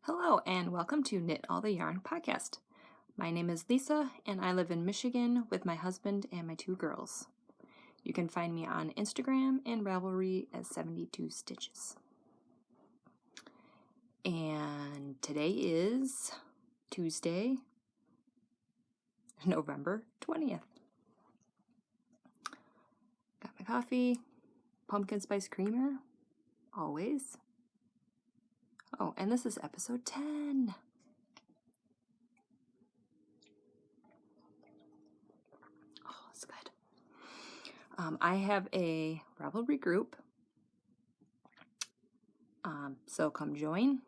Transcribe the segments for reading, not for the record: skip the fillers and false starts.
Hello and welcome to Knit All the Yarn podcast. My name is Lisa and I live in Michigan with my husband and my two girls. You can find me on Instagram and Ravelry as 72 Stitches. And today is Tuesday, November 20th. Got my coffee, pumpkin spice creamer, always. Oh, and this is episode 10. Oh, it's good. I have a Ravelry group, so come join.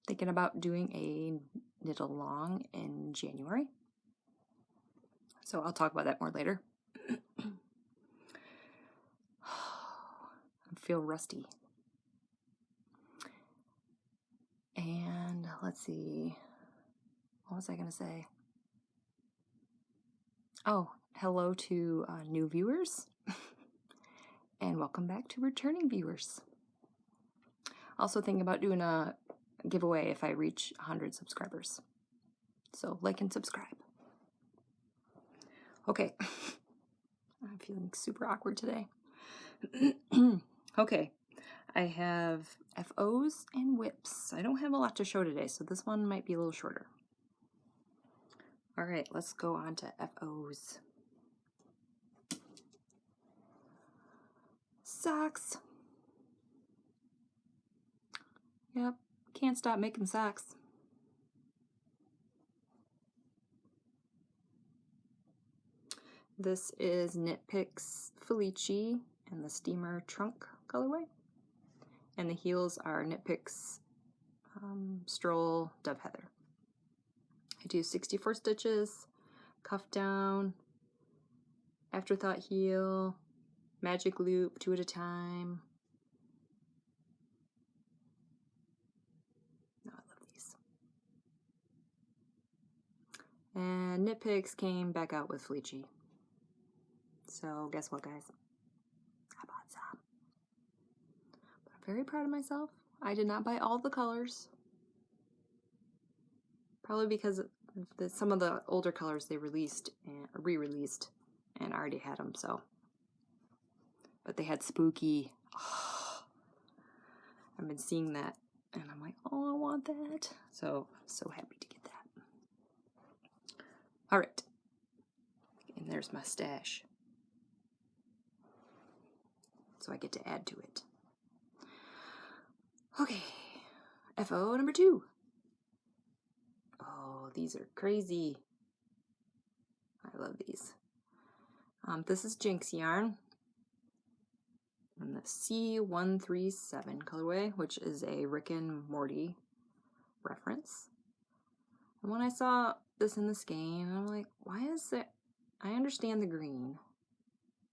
Thinking about doing a knit along in January, so I'll talk about that more later. I feel rusty. And let's see, what was I going to say? Oh, hello to new viewers and welcome back to returning viewers. Also thinking about doing a giveaway if I reach 100 subscribers. So like and subscribe. Okay, I'm feeling super awkward today. Okay, I have FOs and whips. I don't have a lot to show today, so this one might be a little shorter. All right, let's go on to FOs. Socks. Yep, can't stop making socks. This is KnitPicks Felici and the Steamer Trunk colorway. And the heels are KnitPicks Stroll Dove Heather. I do 64 stitches, cuff down, afterthought heel, magic loop 2 at a time. Oh, I love these. And KnitPicks came back out with Felici. So guess what, guys? I bought some. But I'm very proud of myself. I did not buy all the colors. Probably because some of the older colors they released and re-released and already had them, so. But they had spooky. Oh, I've been seeing that and I'm like, oh, I want that. So I'm so happy to get that. All right. And there's my stash. So I get to add to it. Okay. FO number 2. Oh, these are crazy. I love these. This is Gynx yarn. And the C137 colorway, which is a Rick and Morty reference. And when I saw this in the skein, I'm like, why is it? I understand the green,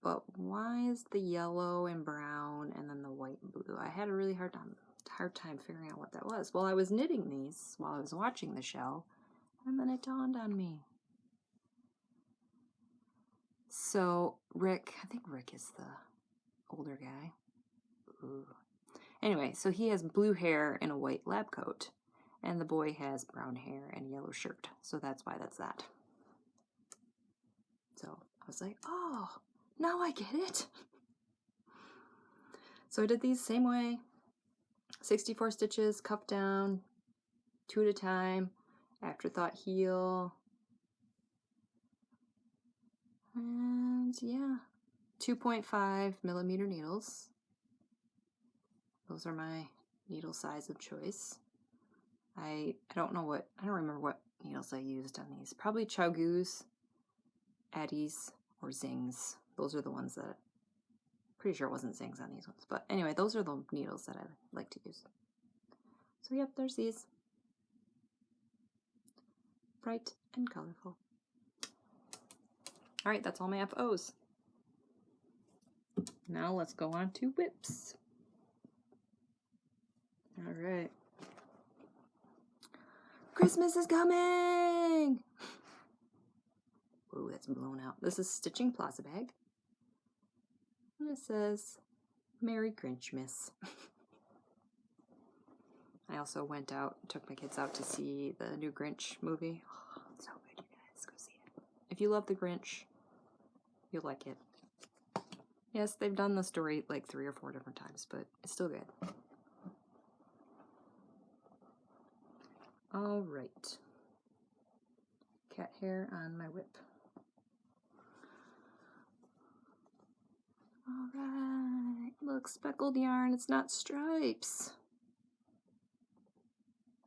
but why is the yellow and brown and then the white and blue? I had a really hard time figuring out what that was. Well, I was knitting these while I was watching the show, and then it dawned on me. So Rick, I think Rick is the older guy. Ooh. Anyway, so he has blue hair and a white lab coat, and the boy has brown hair and a yellow shirt. So that's why that's that. So I was like, oh, now I get it. So I did these same way. 64 stitches, cuff down, 2 at a time, afterthought heel. And yeah, 2.5 millimeter needles. Those are my needle size of choice. I don't remember what needles I used on these. Probably Chiaogoos, Addi's, or Zings. Those are the ones that, pretty sure it wasn't Zings on these ones. But anyway, those are the needles that I like to use. So yep, there's these. Bright and colorful. Alright, that's all my FOs. Now let's go on to whips. Alright. Christmas is coming! Ooh, that's blown out. This is Stitching Plaza Bag. And it says, Merry Grinchmas. I I also went out, took my kids out to see the new Grinch movie. Oh, it's so good, you guys. Go see it. If you love the Grinch, you'll like it. Yes, they've done the story like 3 or 4 different times, but it's still good. All right. Cat hair on my whip. All right. Look, speckled yarn. It's not stripes.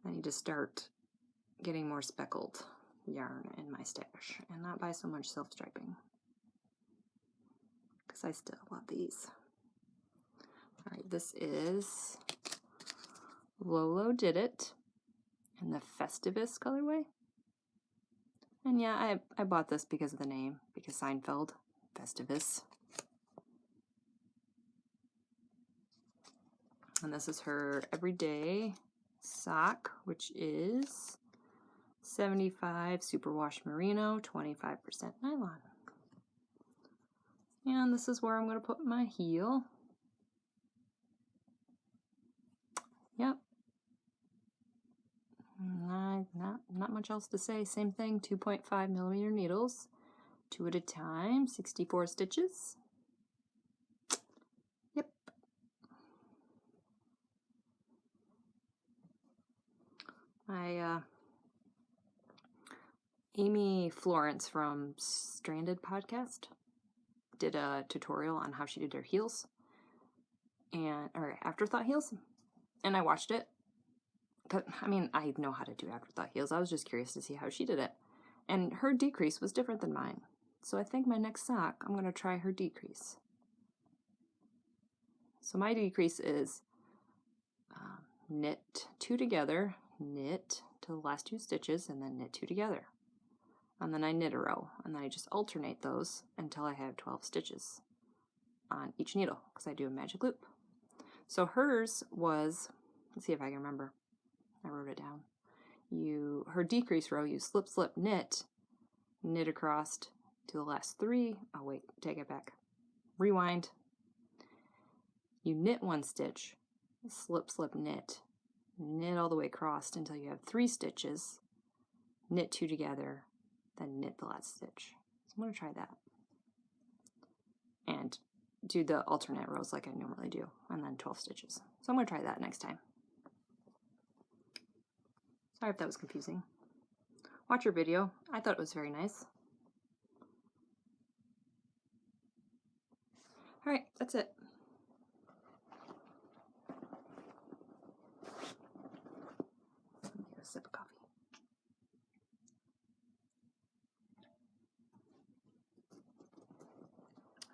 I need to start getting more speckled yarn in my stash and not buy so much self-striping, because I still love these. All right, this is Lolodidit in the Festivus colorway. And yeah, I bought this because of the name, because Seinfeld, Festivus. And this is her everyday sock, which is 75 superwash merino, 25% nylon. And this is where I'm going to put my heel. Yep. Not much else to say. Same thing, 2.5 millimeter needles, 2 at a time, 64 stitches. Yep. Amy Florence from Stranded podcast did a tutorial on how she did her heels, or afterthought heels, and I watched it. I mean, I know how to do afterthought heels. I was just curious to see how she did it, and her decrease was different than mine. So I think my next sock, I'm going to try her decrease. So my decrease is knit 2 together, knit to the last 2 stitches, and then knit 2 together. And then I knit a row, and then I just alternate those until I have 12 stitches on each needle, because I do a magic loop. So hers was, let's see if I can remember. I wrote it down. Her decrease row, you slip, slip, knit across to the last 3. Oh wait, take it back. Rewind. You knit 1 stitch, slip, slip, knit all the way across until you have 3 stitches, knit 2 together, then knit the last stitch. So I'm going to try that. And do the alternate rows like I normally do, and then 12 stitches. So I'm going to try that next time. Sorry if that was confusing. Watch your video. I thought it was very nice. All right, that's it. Let me get a sip of coffee.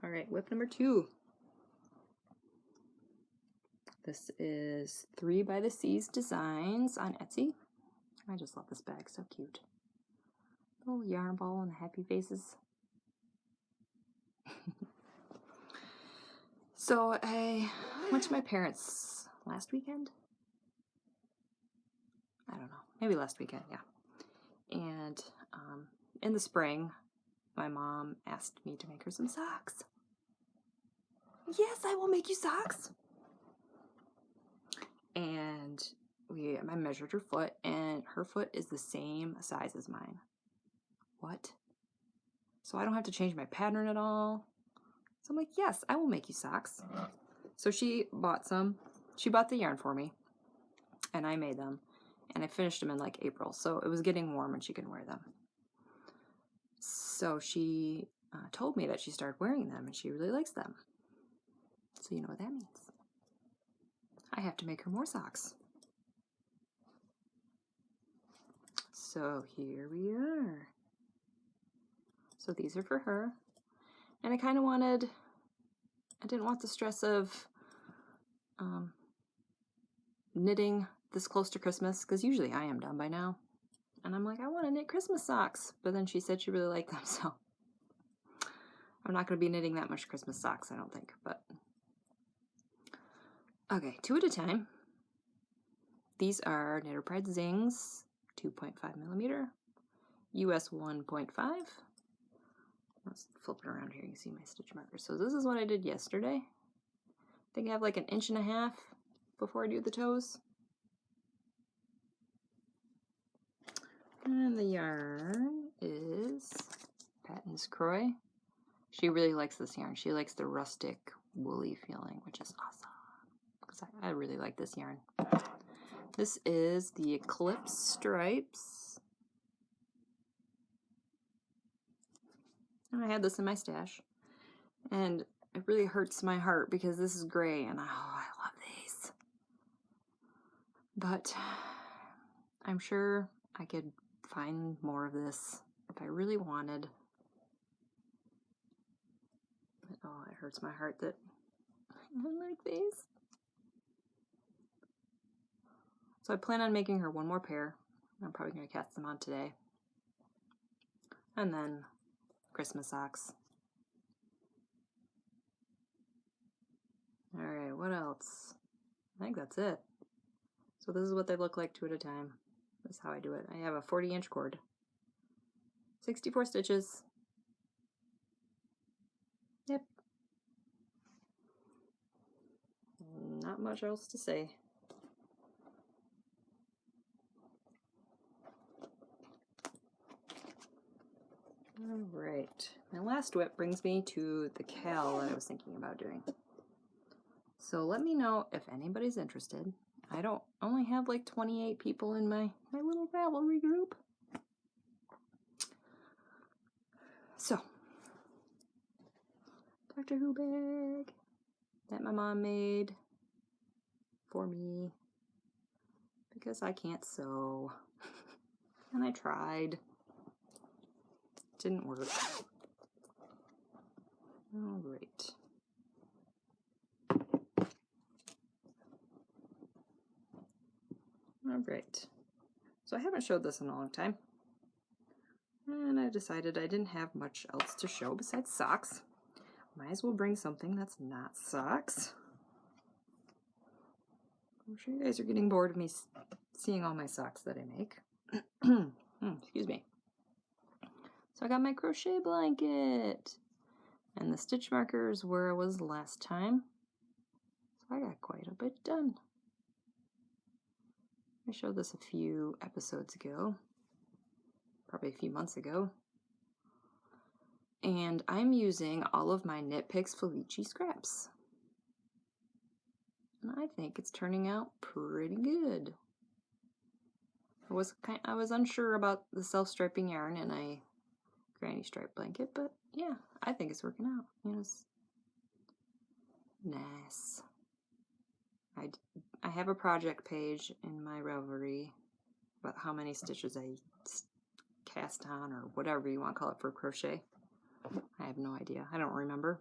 All right, whip number 2. This is 3 by the Seas Designs on Etsy. I just love this bag, so cute. Little yarn ball and the happy faces. So I went to my parents last weekend. I don't know, maybe last weekend, yeah. And in the spring, my mom asked me to make her some socks. Yes, I will make you socks. And I measured her foot, and her foot is the same size as mine. What? So I don't have to change my pattern at all? So I'm like, yes, I will make you socks. So she bought some. She bought the yarn for me, and I made them, and I finished them in like April. So it was getting warm and she could wear them. So she told me that she started wearing them and she really likes them. So you know what that means. I have to make her more socks. So here we are. So these are for her. And I kind of I didn't want the stress of knitting this close to Christmas, because usually I am done by now. And I'm like, I want to knit Christmas socks. But then she said she really liked them, so I'm not going to be knitting that much Christmas socks, I don't think. But okay, 2 at a time. These are Knitted Pride Zings, 2.5 millimeter, US 1.5. Let's flip it around here, you can see my stitch markers. So this is what I did yesterday. I think I have like 1.5 inches before I do the toes. And the yarn is Patons Kroy. She really likes this yarn. She likes the rustic woolly feeling, which is awesome. Because I really like this yarn. This is the Eclipse stripes. And I had this in my stash. And it really hurts my heart because this is gray and oh, I love these. But I'm sure I could find more of this if I really wanted. But oh, it hurts my heart that I like these. So I plan on making her one more pair. I'm probably going to cast them on today. And then Christmas socks. Alright, what else? I think that's it. So this is what they look like 2 at a time. This is how I do it. I have a 40-inch cord. 64 stitches. Yep. Not much else to say. Alright, my last whip brings me to the cal that I was thinking about doing. So let me know if anybody's interested. I only have like 28 people in my little Ravelry group. So, Doctor Who bag that my mom made for me because I can't sew. And I tried. Didn't work. All right. All right. So I haven't showed this in a long time. And I decided I didn't have much else to show besides socks. Might as well bring something that's not socks. I'm sure you guys are getting bored of me seeing all my socks that I make. Excuse me. So I got my crochet blanket. And the stitch marker is where I was last time. So I got quite a bit done. I showed this a few episodes ago. Probably a few months ago. And I'm using all of my KnitPicks Felici scraps. And I think it's turning out pretty good. I was unsure about the self-striping yarn and a granny stripe blanket, but yeah, I think it's working out. It's nice. I have a project page in my Ravelry about how many stitches I cast on or whatever you want to call it for crochet. I have no idea. I don't remember.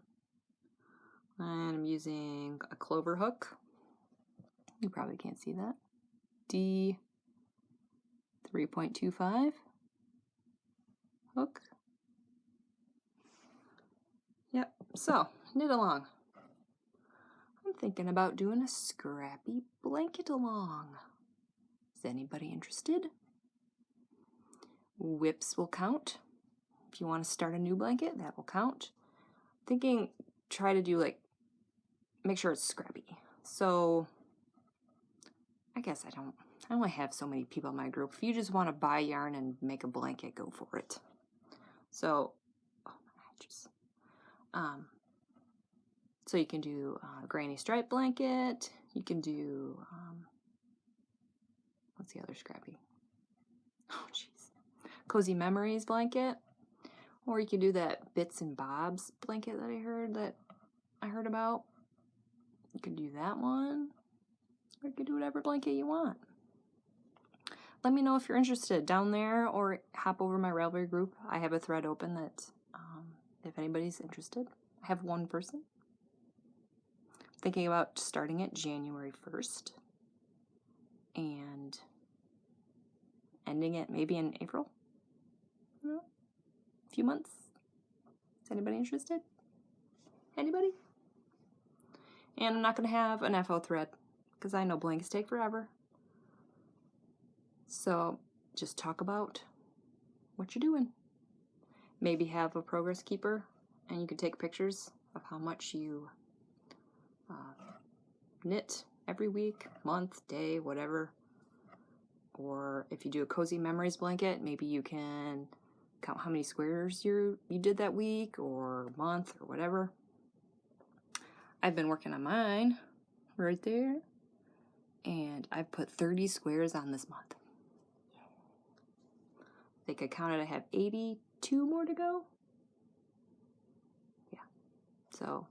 And I'm using a Clover hook. You probably can't see that. D 3.25 hook. Yep, so knit along. I'm thinking about doing a scrappy blanket along. Is anybody interested? Whips will count. If you want to start a new blanket, that will count. Thinking, try to do make sure it's scrappy. So, I guess I only have so many people in my group. If you just want to buy yarn and make a blanket, go for it. So, oh my edges. So you can do a granny stripe blanket. You can do, what's the other scrappy? Oh, jeez. Cozy Memories blanket. Or you can do that Bits and Bobs blanket that I heard about. You can do that one. Or you can do whatever blanket you want. Let me know if you're interested down there or hop over my Ravelry group. I have a thread open that if anybody's interested. I have one person. Thinking about starting it January 1st and ending it maybe in April. A few months. Is anybody interested? Anybody? And I'm not going to have an FO thread because I know blankets take forever. So just talk about what you're doing. Maybe have a progress keeper and you can take pictures of how much you knit every week, month, day, whatever. or if you do a cozy memories blanket, maybe you can count how many squares you did that week or month or whatever. I've been working on mine right there, and I've put 30 squares on this month. I think I counted I have 82 more to go. Yeah, so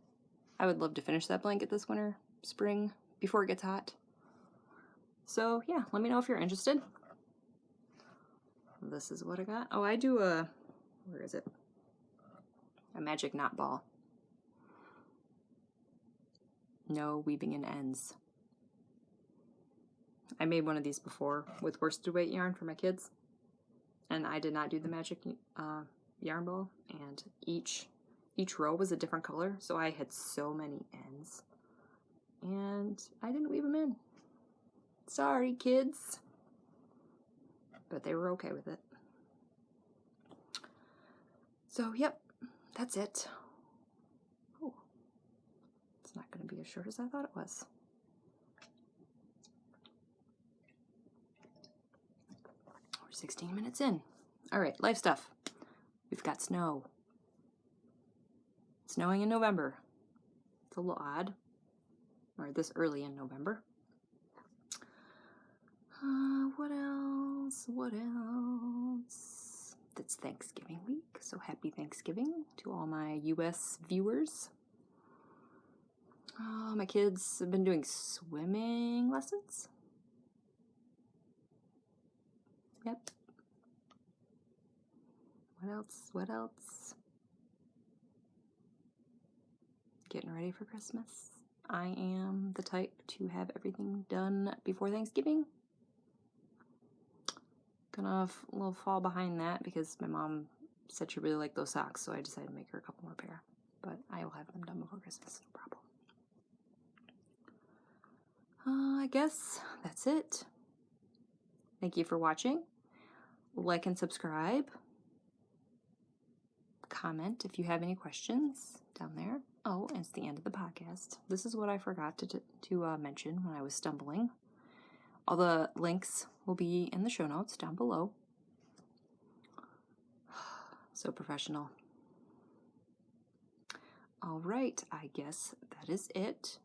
I would love to finish that blanket this winter, spring, before it gets hot. So yeah, let me know if you're interested. This is what I got. Oh, I do a, where is it? A magic knot ball. No weaving in ends. I made one of these before with worsted weight yarn for my kids, and I did not do the magic yarn ball, and each row was a different color, so I had so many ends, and I didn't weave them in. Sorry, kids. But they were okay with it. So, yep, that's it. Oh, it's not going to be as short as I thought it was. We're 16 minutes in. All right, life stuff. We've got snow. Snowing in November. It's a little odd. Or this early in November. What else? What else? It's Thanksgiving week, so happy Thanksgiving to all my US viewers. My kids have been doing swimming lessons. Yep. What else? What else? Getting ready for Christmas. I am the type to have everything done before Thanksgiving. Gonna a little fall behind that because my mom said she really liked those socks, so I decided to make her a couple more pair. But I will have them done before Christmas, no problem. I guess that's it. Thank you for watching. Like and subscribe. Comment if you have any questions down there. Oh, and it's the end of the podcast. This is what I forgot to mention when I was stumbling. All the links will be in the show notes down below. So professional. All right, I guess that is it.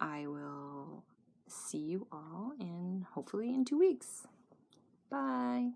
I will see you all hopefully in 2 weeks. Bye.